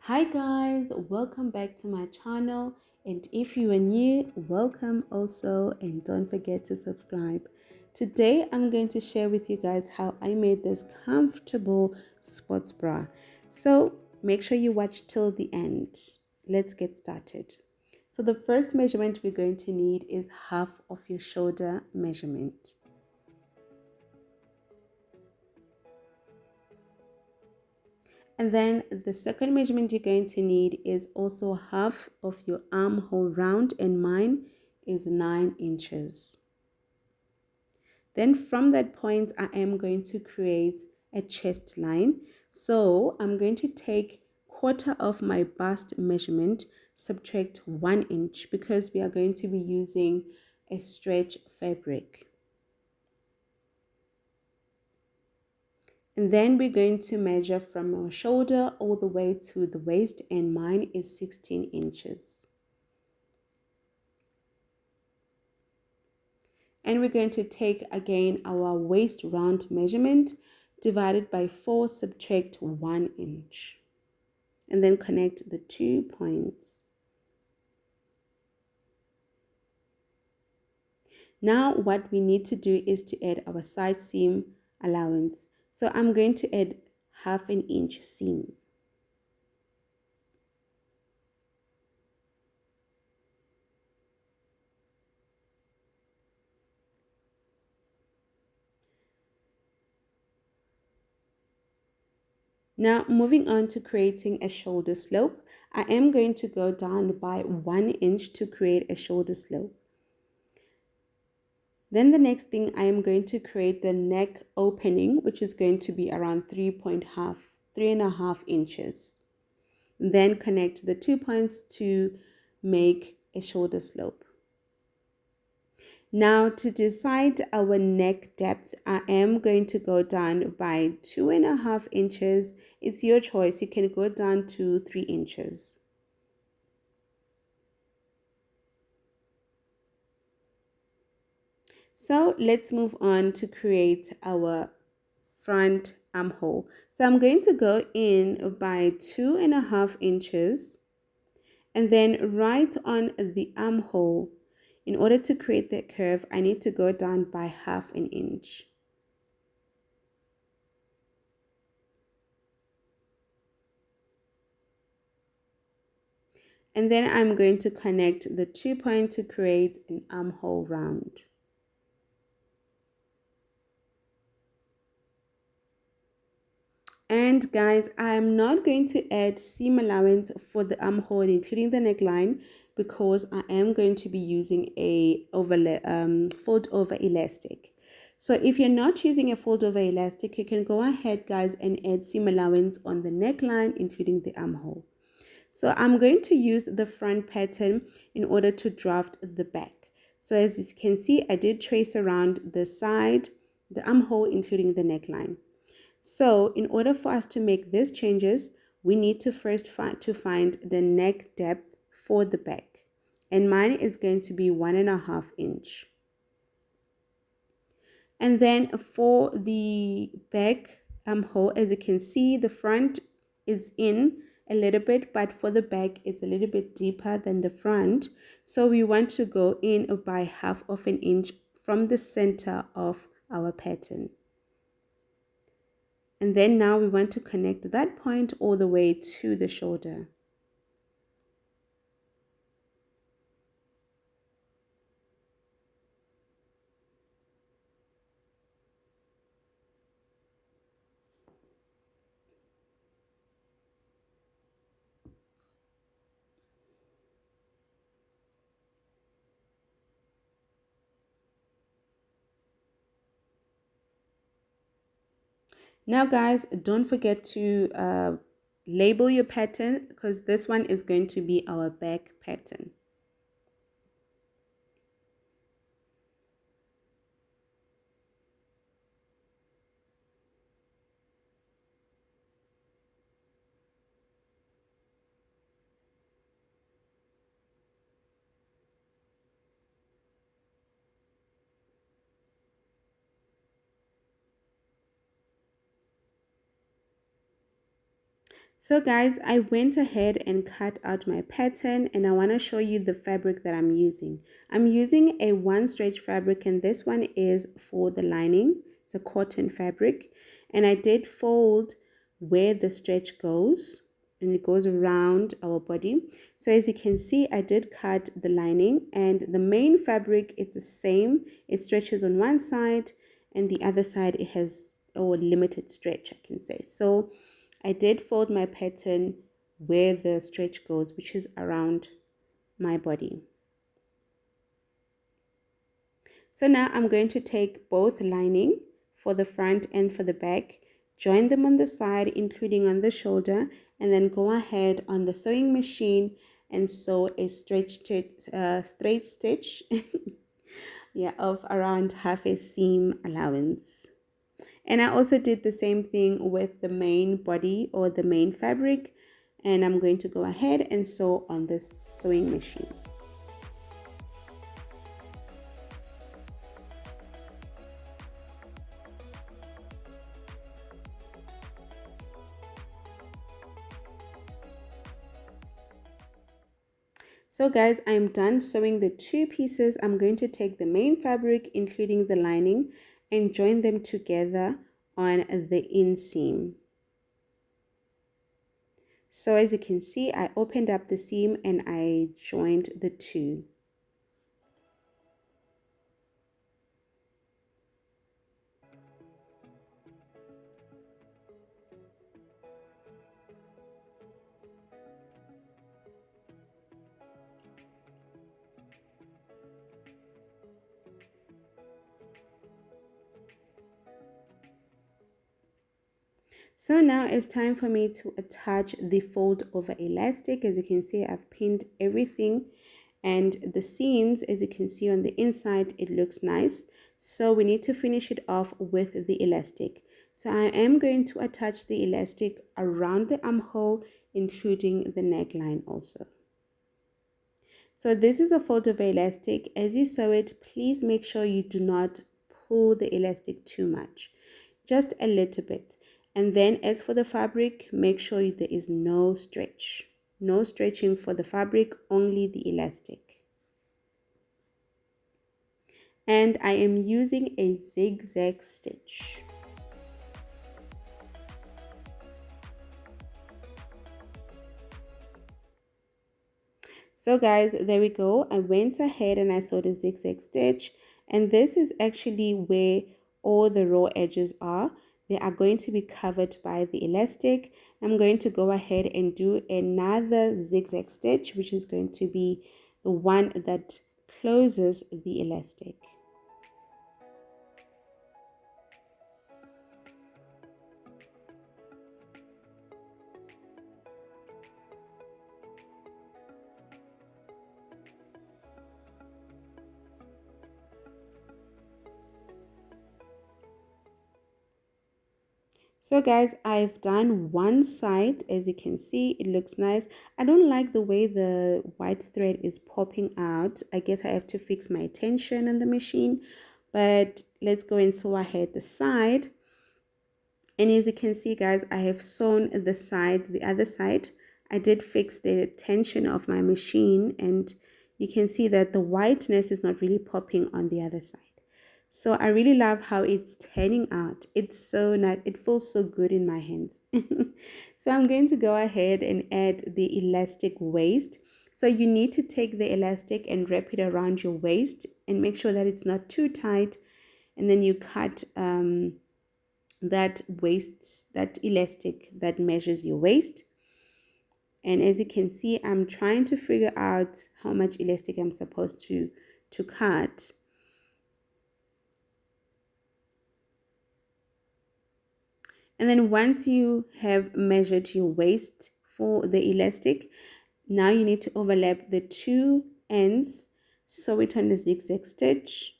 Hi guys, welcome back to my channel, and if you are new, welcome also, and don't forget to subscribe. Today I'm going to share with you guys how I made this comfortable sports bra. So make sure you watch till the end. Let's get started. So the first measurement we're going to need is half of your shoulder measurement. And then the second measurement you're going to need is also half of your armhole round, and mine is 9 inches. Then from that point, I am going to create a chest line. So I'm going to take quarter of my bust measurement, subtract 1 inch because we are going to be using a stretch fabric. And then we're going to measure from our shoulder all the way to the waist, and mine is 16 inches. And we're going to take again our waist round measurement, divided by 4, subtract 1 inch. And then connect the 2 points. Now what we need to do is to add our side seam allowance. So I'm going to add half an inch seam. Now moving on to creating a shoulder slope, I am going to go down by 1 inch to create a shoulder slope. Then the next thing, I am going to create the neck opening, which is going to be around 3.5 inches. Then connect the 2 points to make a shoulder slope. Now to decide our neck depth, I am going to go down by 2.5 inches. It's your choice. You can go down to 3 inches. So let's move on to create our front armhole. So I'm going to go in by 2.5 inches, and then right on the armhole, in order to create that curve, I need to go down by half an inch. And then I'm going to connect the 2 points to create an armhole round. And guys, I'm not going to add seam allowance for the armhole, including the neckline, because I am going to be using a fold over elastic. So if you're not using a fold over elastic, you can go ahead, guys, and add seam allowance on the neckline, including the armhole. So I'm going to use the front pattern in order to draft the back. So as you can see, I did trace around the side, the armhole, including the neckline. So in order for us to make these changes, we need to first find the neck depth for the back. And mine is going to be 1.5 inch. And then for the back armhole, as you can see, the front is in a little bit, but for the back, it's a little bit deeper than the front. So we want to go in by half of an inch from the center of our pattern. And then now we want to connect that point all the way to the shoulder. Now guys, don't forget to label your pattern, because this one is going to be our back pattern. So guys, I went ahead and cut out my pattern, and I want to show you the fabric that I'm using. I'm using a one stretch fabric, and this one is for the lining. It's a cotton fabric, and I did fold where the stretch goes, and it goes around our body. So as you can see, I did cut the lining, and the main fabric, it's the same. It stretches on one side, and the other side it has a limited stretch, I can say. So I did fold my pattern where the stretch goes, which is around my body. So now I'm going to take both lining for the front and for the back, join them on the side, including on the shoulder, and then go ahead on the sewing machine and sew a straight stitch yeah, of around half a seam allowance. And I also did the same thing with the main body or the main fabric, and I'm going to go ahead and sew on this sewing machine. So guys, I'm done sewing the two pieces. I'm going to take the main fabric, including the lining, and join them together on the inseam. So as you can see, I opened up the seam and I joined the two. So now it's time for me to attach the fold over elastic. As you can see, I've pinned everything, and the seams, as you can see on the inside, it looks nice. So we need to finish it off with the elastic. So I am going to attach the elastic around the armhole, including the neckline also. So this is a fold over elastic. As you sew it, please make sure you do not pull the elastic too much, just a little bit. And then as for the fabric, make sure there is no stretch. No stretching for the fabric, only the elastic. And I am using a zigzag stitch. So guys, there we go. I went ahead and I sewed a zigzag stitch, and this is actually where all the raw edges are. They are going to be covered by the elastic. I'm going to go ahead and do another zigzag stitch, which is going to be the one that closes the elastic. So guys, I've done one side. As you can see, it looks nice. I don't like the way the white thread is popping out. I guess I have to fix my tension on the machine, but let's go and sew ahead the side. And as you can see guys, I have sewn the other side. I did fix the tension of my machine, and you can see that the whiteness is not really popping on the other side. So I really love how it's turning out. It's so nice. It feels so good in my hands. So I'm going to go ahead and add the elastic waist. So you need to take the elastic and wrap it around your waist and make sure that it's not too tight. And then you cut that elastic that measures your waist. And as you can see, I'm trying to figure out how much elastic I'm supposed to cut. And then once you have measured your waist for the elastic, now you need to overlap the two ends, sew it on the zigzag stitch.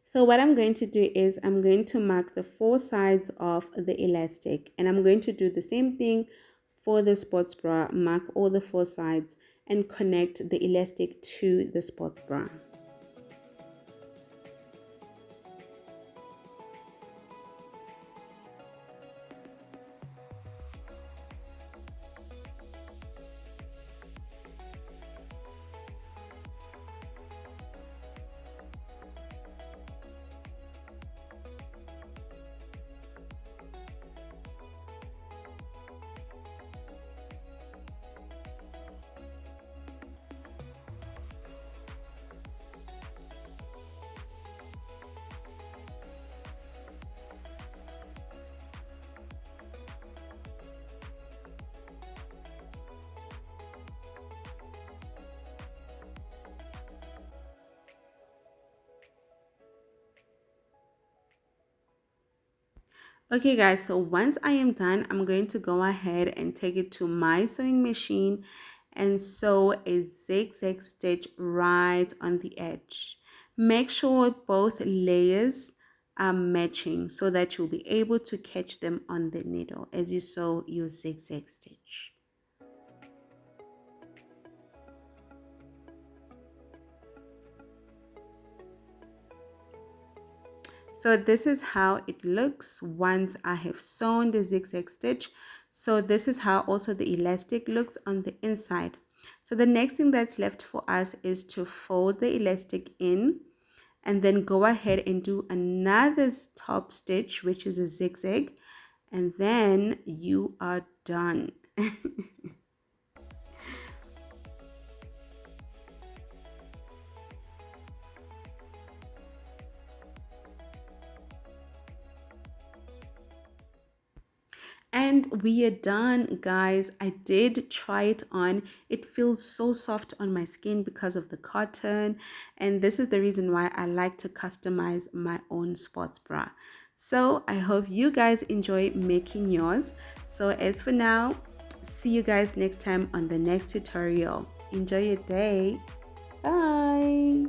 So what I'm going to do is I'm going to mark the four sides of the elastic, and I'm going to do the same thing for the sports bra. Mark all the four sides and connect the elastic to the sports bra. Okay guys, so once I am done, I'm going to go ahead and take it to my sewing machine and sew a zigzag stitch right on the edge. Make sure both layers are matching so that you'll be able to catch them on the needle as you sew your zigzag stitch. So this is how it looks once I have sewn the zigzag stitch. So this is how also the elastic looks on the inside. So the next thing that's left for us is to fold the elastic in and then go ahead and do another top stitch, which is a zigzag, and then you are done. And we are done, guys. I did try it on. It feels so soft on my skin because of the cotton, and this is the reason why I like to customize my own sports bra. So I hope you guys enjoy making yours. So as for now, see you guys next time on the next tutorial. Enjoy your day. Bye.